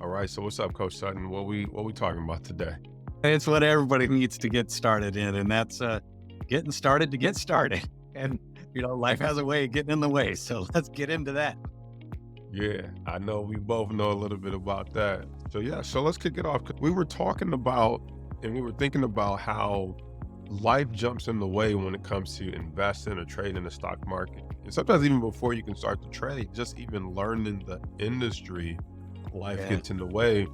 All right, so what's up, Coach Sutton? What we talking about today? It's what everybody needs to get started in, and that's getting started to get started. And, life has a way of getting in the way. So let's get into that. Yeah, I know we both know a little bit about that. So let's kick it off. We were talking about and we were thinking about how life jumps in the way when it comes to investing or trading in the stock market. And sometimes even before you can start to trade, just even learning the industry, life gets in the way.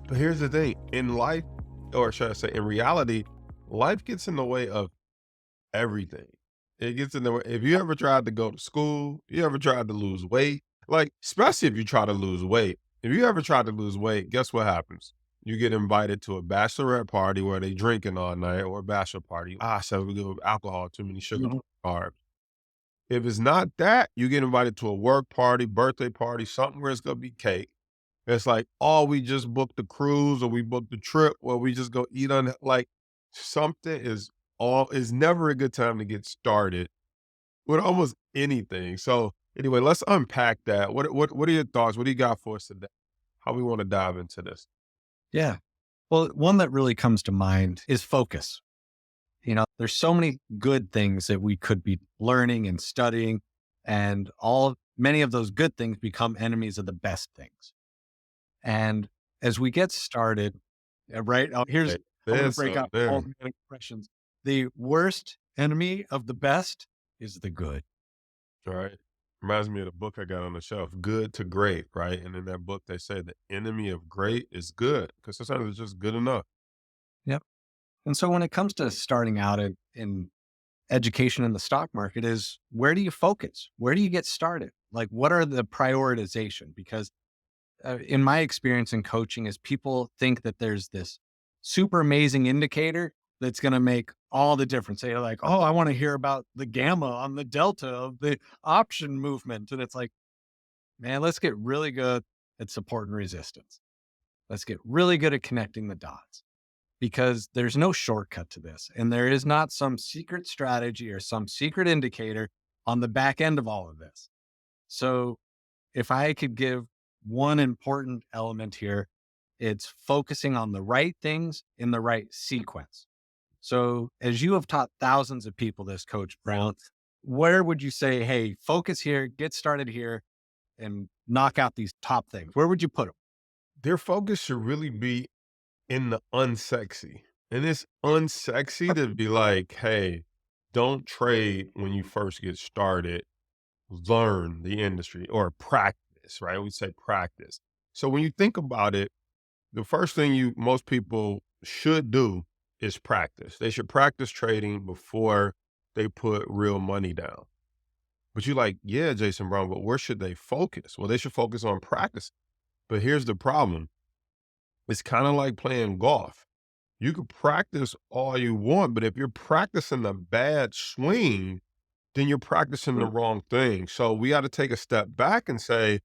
But here's the thing, in life, or should I say in reality, life gets in the way of everything. It gets in the way. If you ever tried to go to school, you ever tried to lose weight, like, especially if you try to lose weight, if you ever tried to lose weight, guess what happens? You get invited to a bachelorette party where they drinking all night, or a bachelor party. So we go with alcohol, too many sugar, Mhm. carbs. If it's not that, you get invited to a work party, birthday party, something where it's gonna be cake. It's like, oh, we just booked the cruise or we booked the trip, or we just go eat on it. Like, something is never a good time to get started with almost anything. So anyway, let's unpack that. What are your thoughts? What do you got for us today? How we want to dive into this? Yeah. Well, one that really comes to mind is focus. There's so many good things that we could be learning and studying, and many of those good things become enemies of the best things. And as we get started, right, Hey, I'm going to there's break some out all there. the expressions. The worst enemy of the best is the good. Right. Reminds me of the book I got on the shelf, Good to Great, right? And in that book, they say the enemy of great is good, because sometimes it's just good enough. Yep. And so when it comes to starting out in education in the stock market, is where do you focus? Where do you get started? Like, what are the prioritization? Because in my experience in coaching is people think that there's this super amazing indicator that's going to make all the difference. They're like, oh, I want to hear about the gamma on the delta of the option movement. And it's like, man, let's get really good at support and resistance. Let's get really good at connecting the dots, because there's no shortcut to this. And there is not some secret strategy or some secret indicator on the back end of all of this. So if I could give one important element here, it's focusing on the right things in the right sequence. So as you have taught thousands of people this, Coach Brown, where would you say, hey, focus here, get started here, and knock out these top things? Where would you put them? Their focus should really be in the unsexy. And it's unsexy to be like, hey, don't trade when you first get started. Learn the industry or practice, right? We say practice. So when you think about it, the first thing most people should do is practice. They should practice trading before they put real money down. But you're like, yeah, Jason Brown, but where should they focus? Well, they should focus on practice. But here's the problem. It's kind of like playing golf. You could practice all you want, but if you're practicing a bad swing, then you're practicing the wrong thing. So we got to take a step back and say,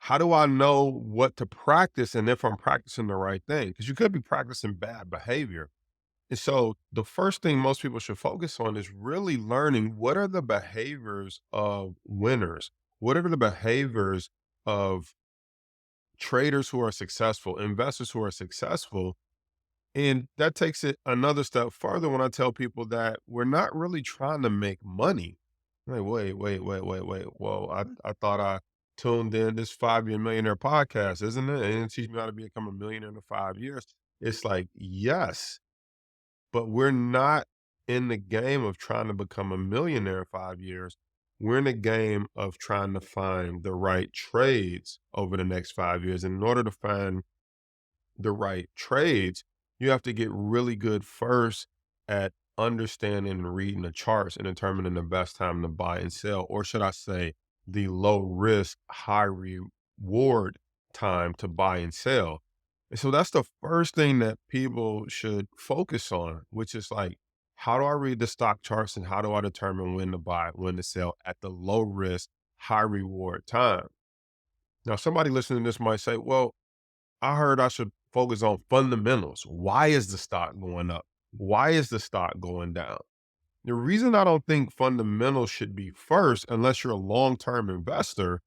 how do I know what to practice and if I'm practicing the right thing? Because you could be practicing bad behavior. And so the first thing most people should focus on is really learning what are the behaviors of winners? What are the behaviors of traders who are successful, investors who are successful? And that takes it another step further when I tell people that we're not really trying to make money. Like, wait. Well, I thought I tuned in this 5 Year Millionaire podcast, isn't it? And it teach me how to become a millionaire in 5 years. It's like, yes, but we're not in the game of trying to become a millionaire in 5 years. We're in the game of trying to find the right trades over the next 5 years. And in order to find the right trades, you have to get really good first at understanding and reading the charts and determining the best time to buy and sell, or should I say, the low risk, high reward time to buy and sell. And so that's the first thing that people should focus on, which is like, how do I read the stock charts and how do I determine when to buy, when to sell at the low risk, high reward time? Now, somebody listening to this might say, well, I heard I should focus on fundamentals. Why is the stock going up? Why is the stock going down? The reason I don't think fundamentals should be first, unless you're a long-term investor,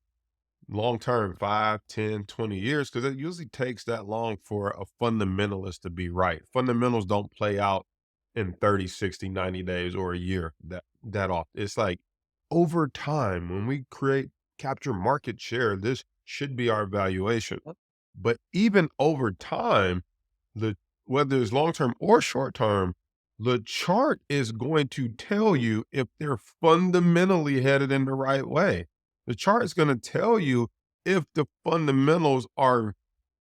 long term, 5, 10, 20 years, because it usually takes that long for a fundamentalist to be right. Fundamentals don't play out in 30, 60, 90 days or a year that often. It's like over time, when we capture market share, this should be our valuation. But even over time, the whether it's long term or short term, the chart is going to tell you if they're fundamentally headed in the right way. The chart is going to tell you if the fundamentals are,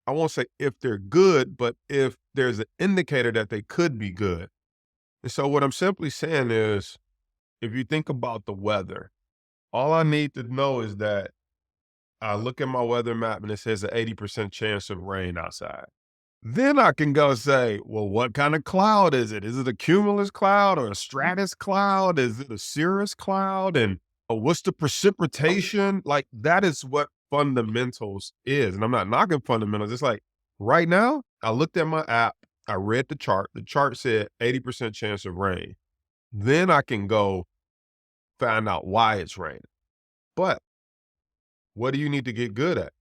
I won't say if they're good, but if there's an indicator that they could be good. And so, what I'm simply saying is, if you think about the weather, all I need to know is that I look at my weather map and it says an 80% chance of rain outside. Then I can go say, well, what kind of cloud is it? Is it a cumulus cloud or a stratus cloud? Is it a cirrus cloud? And what's the precipitation? Like, that is what fundamentals is. And I'm not knocking fundamentals. It's like right now, I looked at my app, I read the chart. The chart said 80% chance of rain. Then I can go find out why it's raining. But what do you need to get good at?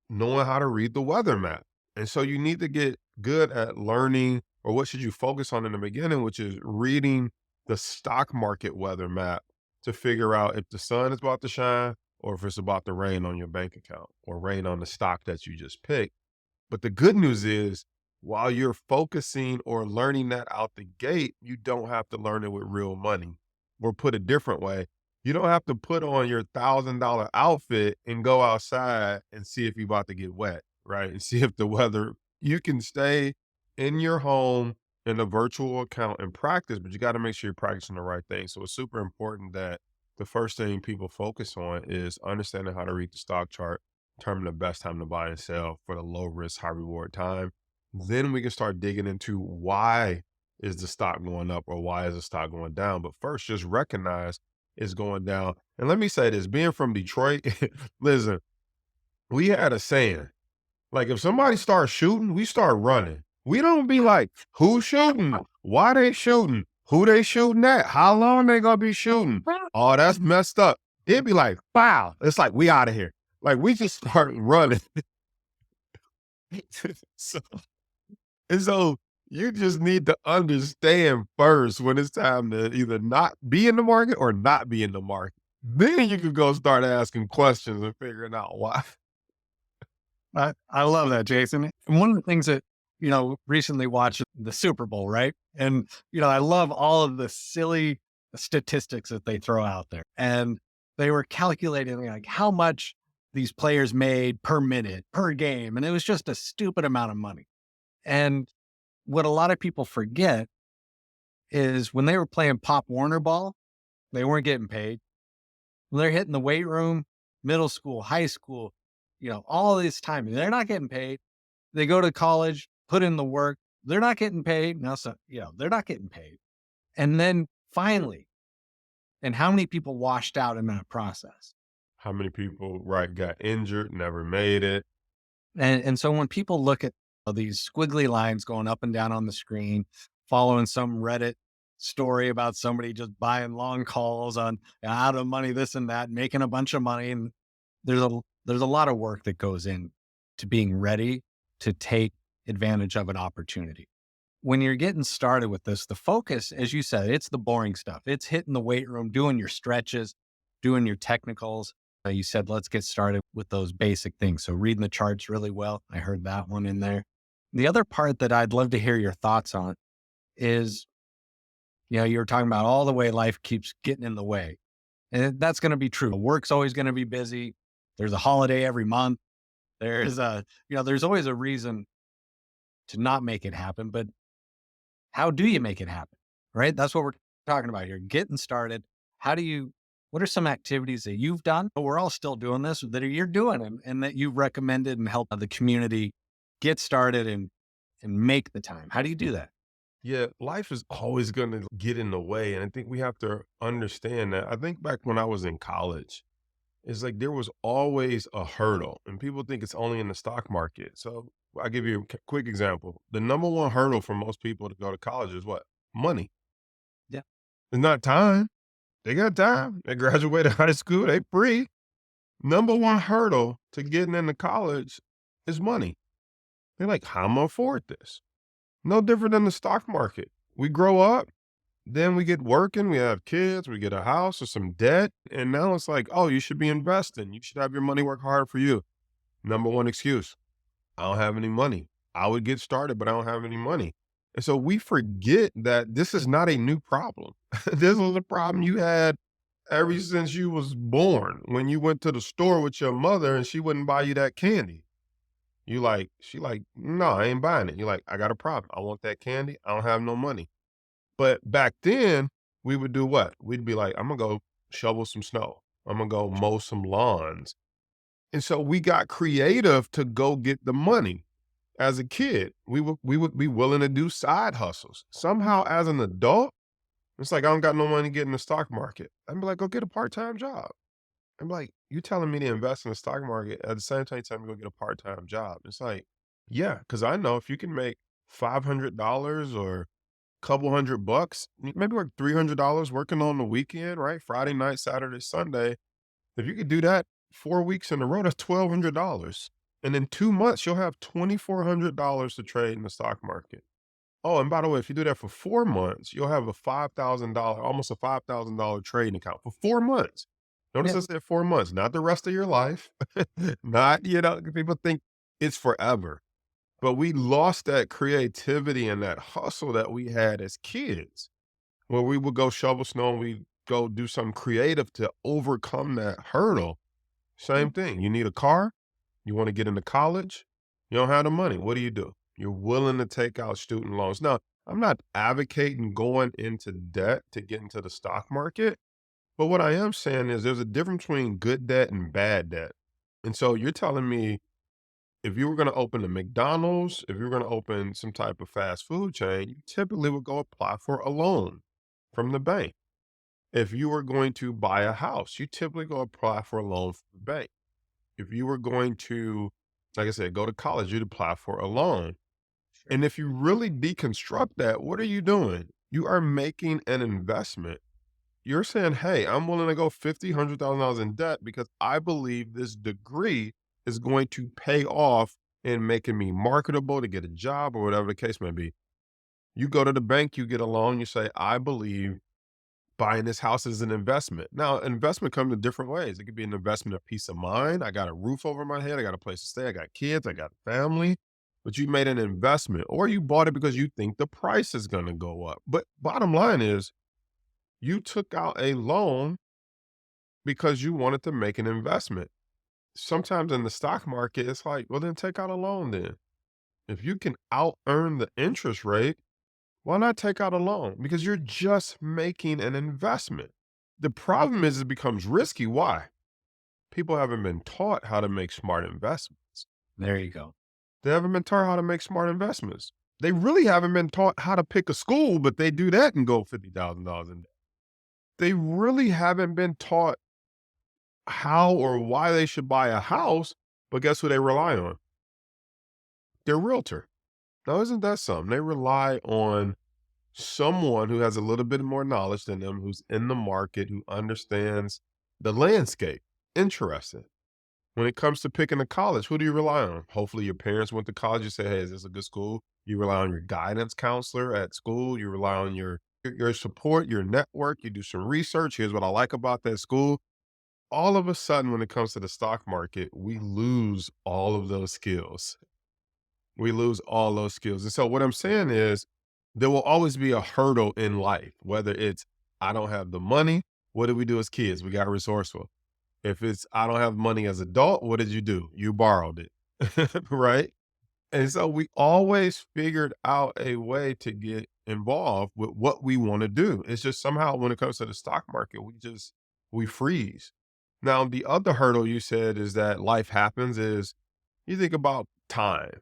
Knowing how to read the weather map. And so you need to get good at learning, or what should you focus on in the beginning, which is reading the stock market weather map to figure out if the sun is about to shine or if it's about to rain on your bank account or rain on the stock that you just picked. But the good news is, while you're focusing or learning that out the gate, you don't have to learn it with real money. Or put a different way, you don't have to put on your $1,000 outfit and go outside and see if you're about to get wet, right? And see if the weather, you can stay in your home in a virtual account and practice, but you got to make sure you're practicing the right thing. So it's super important that the first thing people focus on is understanding how to read the stock chart, determine the best time to buy and sell for the low risk, high reward time. Then we can start digging into why is the stock going up or why is the stock going down. But first, just recognize it's going down. And let me say this, being from Detroit, listen, we had a saying, like if somebody starts shooting, we start running. We don't be like, who's shooting? Why they shooting? Who they shooting at? How long they gonna be shooting? Oh, that's messed up. It'd be like, wow. It's like, we out of here. Like we just start running. so, and so you just need to understand first when it's time to either not be in the market or not be in the market. Then you can go start asking questions and figuring out why. I love that, Jason. And one of the things that, recently watched the Super Bowl, right? And, I love all of the silly statistics that they throw out there. And they were calculating like how much these players made per minute, per game. And it was just a stupid amount of money. And what a lot of people forget is when they were playing Pop Warner ball, they weren't getting paid. When they're hitting the weight room, middle school, high school, all this time, they're not getting paid. They go to college, put in the work. They're not getting paid. Now, so, they're not getting paid. And then finally, and how many people washed out in that process? How many people, right, got injured, never made it? And so when people look at these squiggly lines going up and down on the screen, following some Reddit story about somebody just buying long calls on out of money, this and that, making a bunch of money. And there's a lot of work that goes in to being ready to take advantage of an opportunity. When you're getting started with this, the focus, as you said, it's the boring stuff. It's hitting the weight room, doing your stretches, doing your technicals. You said, let's get started with those basic things. So reading the charts really well. I heard that one in there. The other part that I'd love to hear your thoughts on is, you were talking about all the way life keeps getting in the way. And that's going to be true. Work's always going to be busy. There's a holiday every month. There's there's always a reason to not make it happen, but how do you make it happen? Right? That's what we're talking about here. Getting started. What are some activities that you've done? We're all still doing this, that you're doing and that you've recommended and helped the community get started and make the time. How do you do that? Yeah, life is always going to get in the way. And I think we have to understand that. I think back when I was in college, it's like there was always a hurdle, and people think it's only in the stock market. So I'll give you a quick example. The number one hurdle for most people to go to college is what? Money. Yeah. It's not time. They got time. They graduated high school. They free. Number one hurdle to getting into college is money. They're like, how am I afford this? No different than the stock market. We grow up, then we get working, we have kids, we get a house or some debt. And now it's like, oh, you should be investing. You should have your money work hard for you. Number one excuse, I don't have any money. I would get started, but I don't have any money. And so we forget that this is not a new problem. This was a problem you had ever since you was born. When you went to the store with your mother and she wouldn't buy you that candy. She like, no, I ain't buying it. You're like, I got a problem. I want that candy. I don't have no money. But back then, we would do what? We'd be like, I'm gonna go shovel some snow. I'm gonna go mow some lawns. And so we got creative to go get the money. As a kid, we would be willing to do side hustles. Somehow as an adult, it's like, I don't got no money to get in the stock market. I'd be like, go get a part-time job. I'm like, you telling me to invest in the stock market at the same time you tell me to go get a part-time job. It's like, yeah, because I know if you can make $500 or a couple $100, maybe like $300 working on the weekend, right? Friday night, Saturday, Sunday. If you could do that 4 weeks in a row, that's $1,200. And in 2 months, you'll have $2,400 to trade in the stock market. Oh, and by the way, if you do that for 4 months, you'll have a $5,000, almost a $5,000 trading account for 4 months. Notice Yeah. I said 4 months, not the rest of your life. Not, people think it's forever. But we lost that creativity and that hustle that we had as kids, where we would go shovel snow and we go do something creative to overcome that hurdle. Same thing. You need a car. You want to get into college. You don't have the money. What do? You're willing to take out student loans. Now, I'm not advocating going into debt to get into the stock market, but what I am saying is there's a difference between good debt and bad debt. And so you're telling me if you were going to open a McDonald's, if you were going to open some type of fast food chain, you typically would go apply for a loan from the bank. If you were going to buy a house, you typically go apply for a loan from the bank. If you were going to, like I said, go to college, you'd apply for a loan. Sure. And if you really deconstruct that, what are you doing? You are making an investment. You're saying, hey, I'm willing to go 50, $100,000 in debt because I believe this degree is going to pay off in making me marketable to get a job or whatever the case may be. You go to the bank, you get a loan, you say, I believe buying this house is an investment. Now, investment comes in different ways. It could be an investment of peace of mind. I got a roof over my head. I got a place to stay. I got kids. I got a family. But you made an investment or you bought it because you think the price is going to go up. But bottom line is you took out a loan because you wanted to make an investment. Sometimes in the stock market, it's like, well, then take out a loan then. If you can out earn the interest rate, why not take out a loan? Because you're just making an investment. The problem is it becomes risky. Why? People haven't been taught how to make smart investments. There you go. They haven't been taught how to make smart investments. They really haven't been taught how to pick a school, but they do that and go $50,000 in debt. They really haven't been taught how or why they should buy a house, but guess who they rely on? Their realtor. Now, isn't that something? They rely on someone who has a little bit more knowledge than them, who's in the market, who understands the landscape. Interesting. When it comes to picking a college, who do you rely on? Hopefully your parents went to college. You say, hey, is this a good school? You rely on your guidance counselor at school. You rely on your support, your network. You do some research. Here's what I like about that school. All of a sudden, when it comes to the stock market, we lose all of those skills. We lose all those skills. And so what I'm saying is there will always be a hurdle in life, whether it's I don't have the money. What did we do as kids? We got resourceful. If it's I don't have money as adult, what did you do? You borrowed it. Right. And so we always figured out a way to get involved with what we want to do. It's just somehow when it comes to the stock market, we freeze. Now, the other hurdle you said is that life happens is you think about time.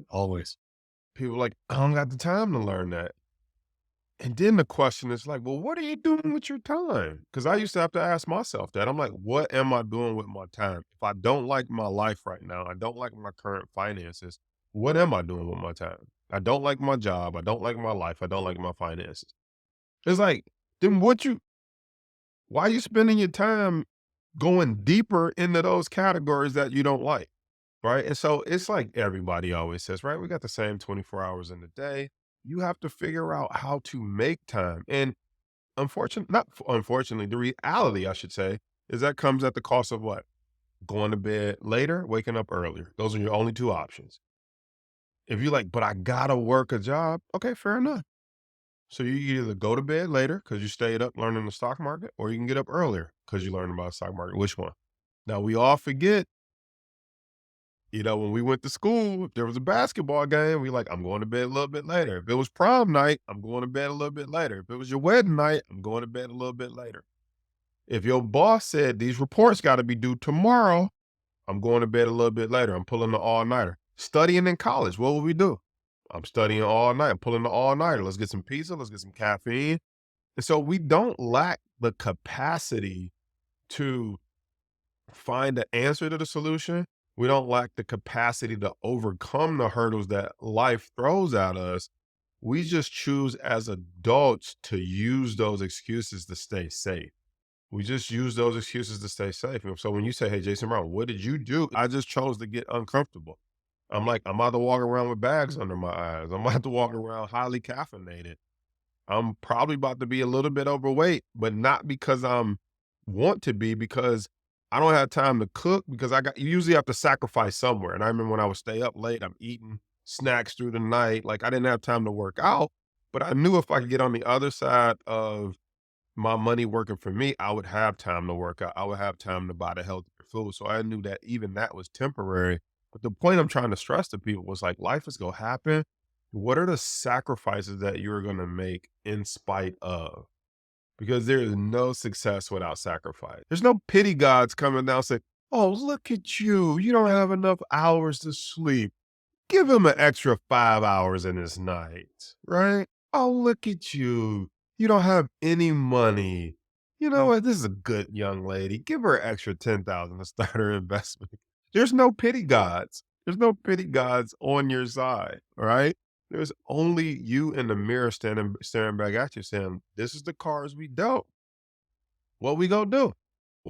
Always. People are like, I don't got the time to learn that. And then the question is like, well, what are you doing with your time? Because I used to have to ask myself that. I'm like, what am I doing with my time? If I don't like my life right now, I don't like my current finances, what am I doing with my time? I don't like my job. I don't like my life. I don't like my finances. It's like, then why are you spending your time going deeper into those categories that you don't like, right? And so it's like everybody always says, right? We got the same 24 hours in the day. You have to figure out how to make time. And not unfortunately, the reality, I should say, is that comes at the cost of what? Going to bed later, waking up earlier. Those are your only two options. If you're like, but I gotta work a job, okay, fair enough. So you either go to bed later because you stayed up learning the stock market, or you can get up earlier because you learned about the stock market. Which one? Now we all forget, when we went to school, if there was a basketball game, we like, I'm going to bed a little bit later. If it was prom night, I'm going to bed a little bit later. If it was your wedding night, I'm going to bed a little bit later. If your boss said these reports got to be due tomorrow, I'm going to bed a little bit later. I'm pulling the all-nighter. Studying in college, what would we do? I'm studying all night. I'm pulling the all-nighter. Let's get some pizza. Let's get some caffeine. And so we don't lack the capacity to find the answer to the solution. We don't lack the capacity to overcome the hurdles that life throws at us. We just choose as adults to use those excuses to stay safe. We just use those excuses to stay safe. And so when you say, hey, Jason Brown, what did you do? I just chose to get uncomfortable. I'm like, I'm about to walk around with bags under my eyes. I'm about to walk around highly caffeinated. I'm probably about to be a little bit overweight, but not because I'm want to be, because I don't have time to cook, because you usually have to sacrifice somewhere. And I remember when I would stay up late, I'm eating snacks through the night. Like I didn't have time to work out, but I knew if I could get on the other side of my money working for me, I would have time to work out. I would have time to buy the healthier food. So I knew that even that was temporary. But the point I'm trying to stress to people was like, life is going to happen. What are the sacrifices that you're going to make in spite of? Because there is no success without sacrifice. There's no pity gods coming down saying, oh, look at you. You don't have enough hours to sleep. Give him an extra 5 hours in his night, right? Oh, look at you. You don't have any money. You know what? This is a good young lady. Give her an extra 10,000 to start her investment. There's no pity gods. There's no pity gods on your side, all right? There's only you in the mirror staring back at you saying, this is the cards we dealt. What we gonna do?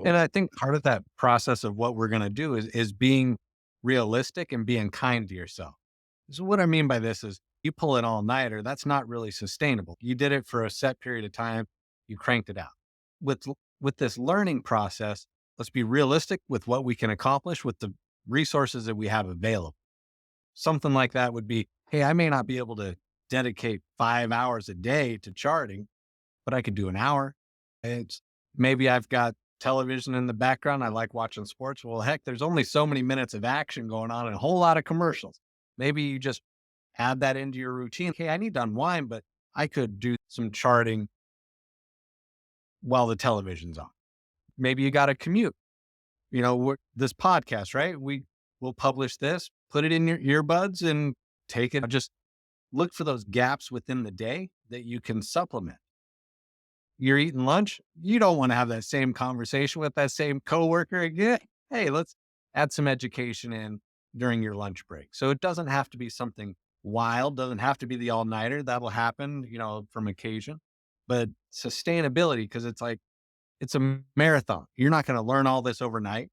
And I think part of that process of what we're going to do is being realistic and being kind to yourself. So what I mean by this is you pull an all-nighter, that's not really sustainable. You did it for a set period of time, you cranked it out. With this learning process, let's be realistic with what we can accomplish with the resources that we have available. Something like that would be, hey, I may not be able to dedicate 5 hours a day to charting, but I could do an hour. It's maybe I've got television in the background. I like watching sports. Well, heck, there's only so many minutes of action going on and a whole lot of commercials. Maybe you just add that into your routine. Okay, I need to unwind, but I could do some charting while the television's on. Maybe you got to commute. This podcast, right? We will publish this, put it in your earbuds and take it. Just look for those gaps within the day that you can supplement. You're eating lunch. You don't want to have that same conversation with that same coworker again. Hey, let's add some education in during your lunch break. So it doesn't have to be something wild, doesn't have to be the all-nighter. That'll happen, from occasion. But sustainability, because it's a marathon. You're not going to learn all this overnight.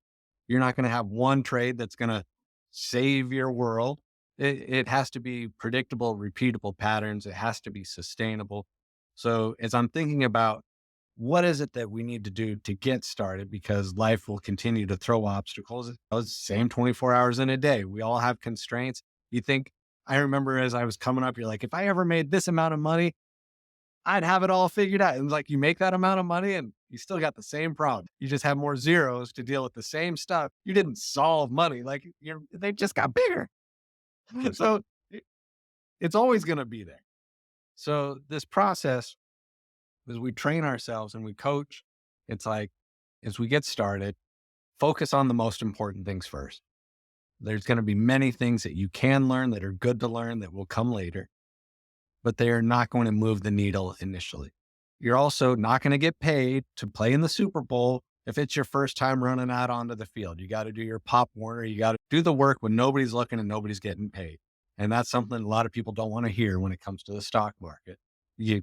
You're not going to have one trade that's going to save your world. It has to be predictable, repeatable patterns. It has to be sustainable. So as I'm thinking about what is it that we need to do to get started, because life will continue to throw obstacles, those same 24 hours in a day. We all have constraints. I remember as I was coming up, you're like, if I ever made this amount of money, I'd have it all figured out. And like, you make that amount of money and you still got the same problem. You just have more zeros to deal with the same stuff. You didn't solve money. Like they just got bigger. So it's always going to be there. So this process, as we train ourselves and we coach, it's like, as we get started, focus on the most important things first. There's going to be many things that you can learn that are good to learn that will come later, but they are not going to move the needle initially. You're also not going to get paid to play in the Super Bowl if it's your first time running out onto the field. You got to do your Pop Warner. You got to do the work when nobody's looking and nobody's getting paid. And that's something a lot of people don't want to hear when it comes to the stock market. You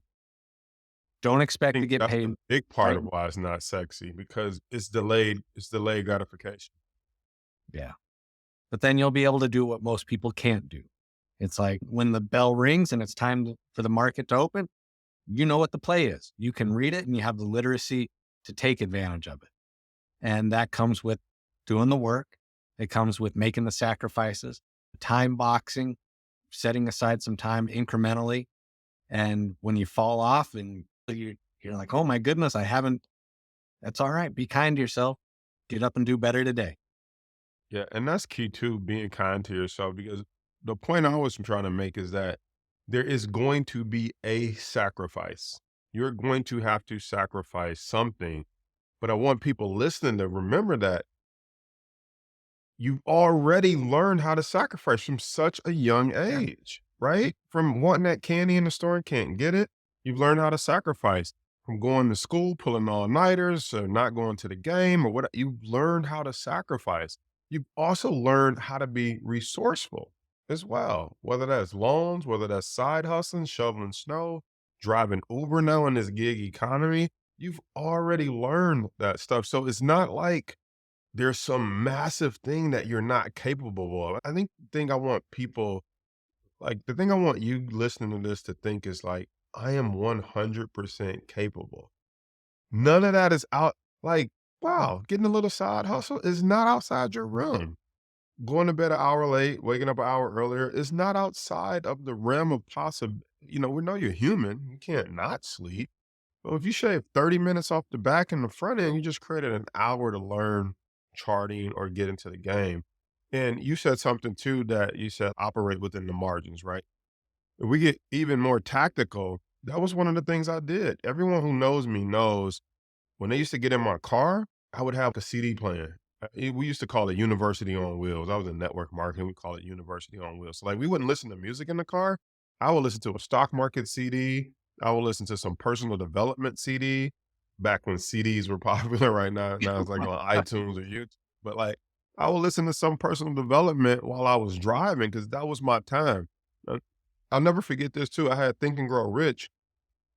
Don't I expect to think get that's paid a big part right. of why it's not sexy because it's delayed gratification. Yeah. But then you'll be able to do what most people can't do. It's like when the bell rings and it's time for the market to open, you know what the play is. You can read it and you have the literacy to take advantage of it. And that comes with doing the work. It comes with making the sacrifices, time boxing, setting aside some time incrementally. And when you fall off and you're like, oh my goodness, I haven't, that's all right. Be kind to yourself. Get up and do better today. Yeah, and that's key too, being kind to yourself because the point I was trying to make is that there is going to be a sacrifice. You're going to have to sacrifice something. But I want people listening to remember that you've already learned how to sacrifice from such a young Yeah. age, right? From wanting that candy in the store and can't get it, you've learned how to sacrifice. From going to school, pulling all-nighters, or not going to the game, or what you've learned how to sacrifice. You've also learned how to be resourceful as well, whether that's loans, whether that's side hustling, shoveling snow, driving Uber now in this gig economy. You've already learned that stuff. So it's not like there's some massive thing that you're not capable of. I think the thing I want people the thing I want you listening to this to think is like, I am 100% capable. None of that is out like, wow, getting a little side hustle is not outside your realm. Going to bed an hour late, waking up an hour earlier is not outside of the realm of possible. We know you're human. You can't not sleep. Well, if you shave 30 minutes off the back and the front end, you just created an hour to learn charting or get into the game. And you said something too that you said operate within the margins, right? If we get even more tactical, that was one of the things I did. Everyone who knows me knows when they used to get in my car, I would have a CD playing. We used to call it University on Wheels. I was in network marketing. We call it University on Wheels. So like we wouldn't listen to music in the car. I would listen to a stock market CD. I would listen to some personal development CD back when CDs were popular right now. Now it's like on iTunes or YouTube. But like I would listen to some personal development while I was driving because that was my time. Uh, I'll never forget this too. I had Think and Grow Rich.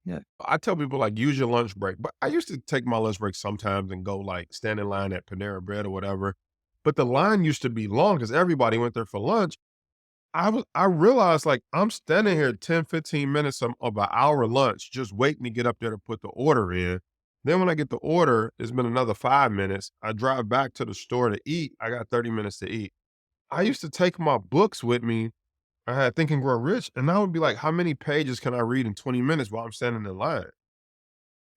Yeah. I tell people like use your lunch break, but I used to take my lunch break sometimes and go like stand in line at Panera Bread or whatever. But the line used to be long because everybody went there for lunch. I realized like I'm standing here 10, 15 minutes of an hour lunch just waiting to get up there to put the order in. Then when I get the order, it's been another 5 minutes. I drive back to the store to eat. I got 30 minutes to eat. I used to take my books with me. I had Think and Grow Rich, and I would be like, how many pages can I read in 20 minutes while I'm standing in line?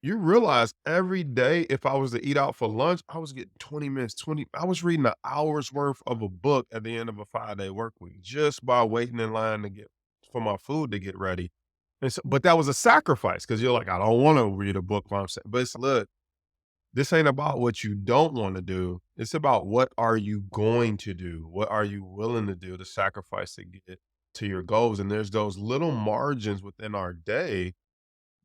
You realize every day, if I was to eat out for lunch, I was getting 20 minutes, I was reading an hour's worth of a book at the end of a 5-day work week just by waiting in line to get for my food to get ready. And so, but that was a sacrifice because you're like, I don't want to read a book while I'm saying, but look, this ain't about what you don't want to do. It's about what are you going to do? What are you willing to do to sacrifice to get to your goals? And there's those little margins within our day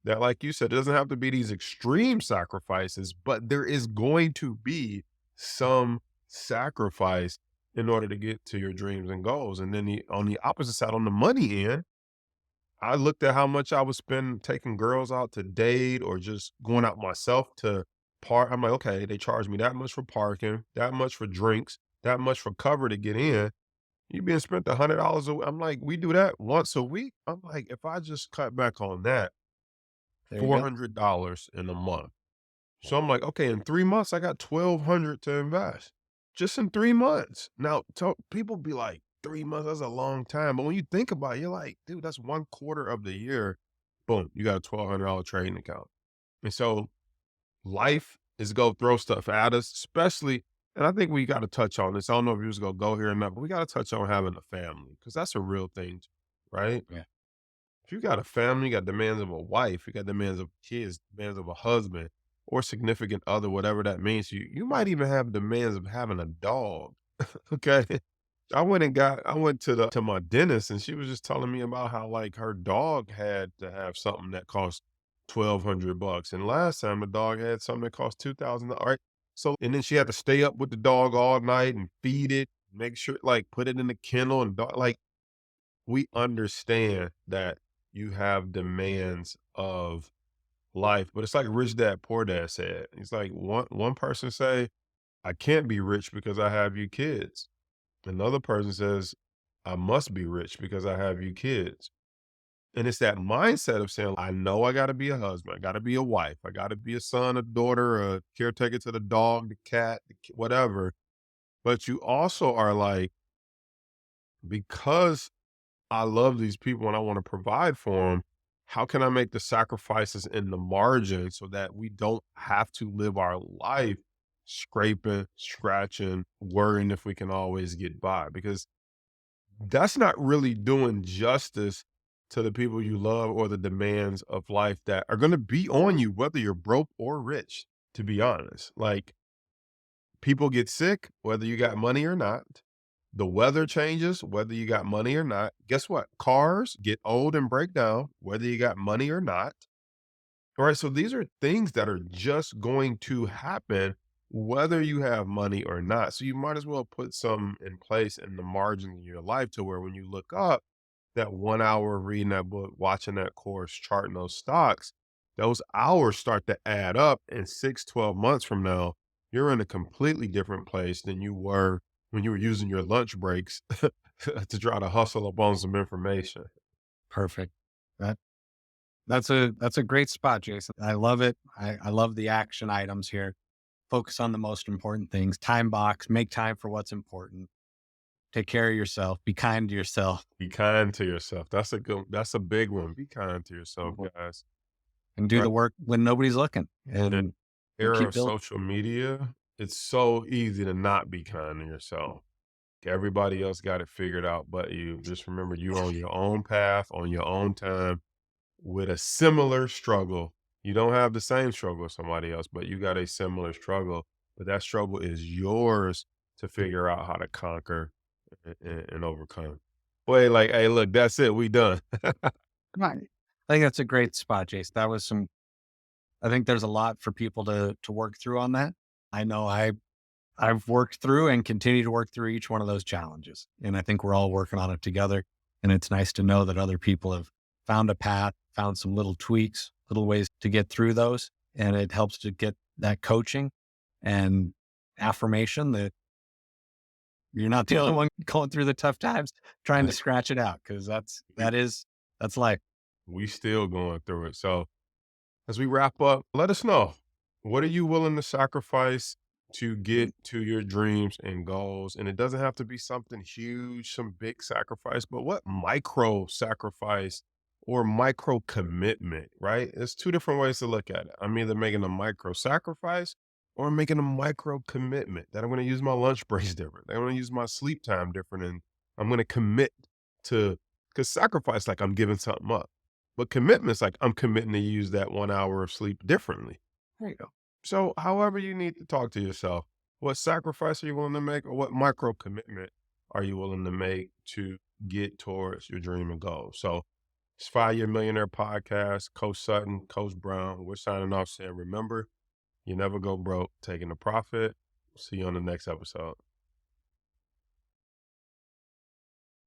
that, like you said, it doesn't have to be these extreme sacrifices, but there is going to be some sacrifice in order to get to your dreams and goals. And then on the opposite side, on the money end, I looked at how much I was spending taking girls out to date or just going out myself to park. I'm like, okay, they charge me that much for parking, that much for drinks, that much for cover to get in. You being spent $100 a week. I'm like, we do that once a week. I'm like, if I just cut back on that, There you go. $400 in a month. So I'm like, okay, in 3 months, I got 1,200 to invest just in 3 months. Now, people be like, 3 months, that's a long time. But when you think about it, you're like, dude, that's 1/4 of the year. Boom, you got a $1,200 trading account. And so life is go throw stuff at us, especially, and I think we got to touch on this. I don't know if you was going to go here or not, but we got to touch on having a family because that's a real thing, right? Yeah. If you got a family, you got demands of a wife, you got demands of kids, demands of a husband or significant other, whatever that means to you. You might even have demands of having a dog. Okay. I went to my dentist and she was just telling me about how like her dog had to have something that cost $1,200. And last time the dog had something that cost $2,000. Right. So and then she had to stay up with the dog all night and feed it, make sure like put it in the kennel and like we understand that you have demands of life. But it's like Rich Dad Poor Dad said. He's like, one person say, I can't be rich because I have you kids. Another person says, I must be rich because I have you kids. And it's that mindset of saying, I know I got to be a husband, I got to be a wife, I got to be a son, a daughter, a caretaker to the dog, the cat, whatever. But you also are like, because I love these people and I want to provide for them, how can I make the sacrifices in the margin so that we don't have to live our life scraping, scratching, worrying if we can always get by? Because that's not really doing justice to the people you love or the demands of life that are going to be on you, whether you're broke or rich, to be honest. Like, people get sick, whether you got money or not. The weather changes, whether you got money or not. Guess what? Cars get old and break down, whether you got money or not. All right. So these are things that are just going to happen whether you have money or not. So you might as well put some in place in the margin of your life to where when you look up that 1 hour of reading that book, watching that course, charting those stocks, those hours start to add up. And 6, 12 months from now, you're in a completely different place than you were when you were using your lunch breaks to try to hustle up on some information. Perfect. That that's a great spot, Jason. I love it. I love the action items here. Focus on the most important things. Time box, make time for what's important. Take care of yourself. Be kind to yourself. Be kind to yourself. That's a big one. Be kind to yourself, Mhm. guys. And do Right. the work when nobody's looking In the and era keep of building. social media, it's so easy to not be kind to yourself. Everybody else got it figured out but you. Just remember you on your own path, on your own time, with a similar struggle. You don't have the same struggle as somebody else, but you got a similar struggle. But that struggle is yours to figure out how to conquer and overcome. Wait, like, hey, look, that's it. We done. Right. I think that's a great spot, Jason. That was some I think there's a lot for people to work through on that. I know I've worked through and continue to work through each one of those challenges. And I think we're all working on it together. And it's nice to know that other people have found a path, found some little tweaks, little ways to get through those. And it helps to get that coaching and affirmation that you're not the only one going through the tough times, trying to scratch it out. Cause we, that's life. we still going through it. So as we wrap up, let us know, what are you willing to sacrifice to get to your dreams and goals? And it doesn't have to be something huge, some big sacrifice, but what micro sacrifice or micro commitment, right? There's two different ways to look at it. I'm either making a micro sacrifice or I'm making a micro commitment that I'm going to use my lunch breaks different. I'm going to use my sleep time different. And I'm going to commit to, because sacrifice, like I'm giving something up. But commitment's like I'm committing to use that 1 hour of sleep differently. There you go. So however you need to talk to yourself, what sacrifice are you willing to make or what micro commitment are you willing to make to get towards your dream and goal? So it's 5 Year Millionaire Podcast, Coach Sutton, Coach Brown. We're signing off saying, remember, you never go broke taking the profit. See you on the next episode.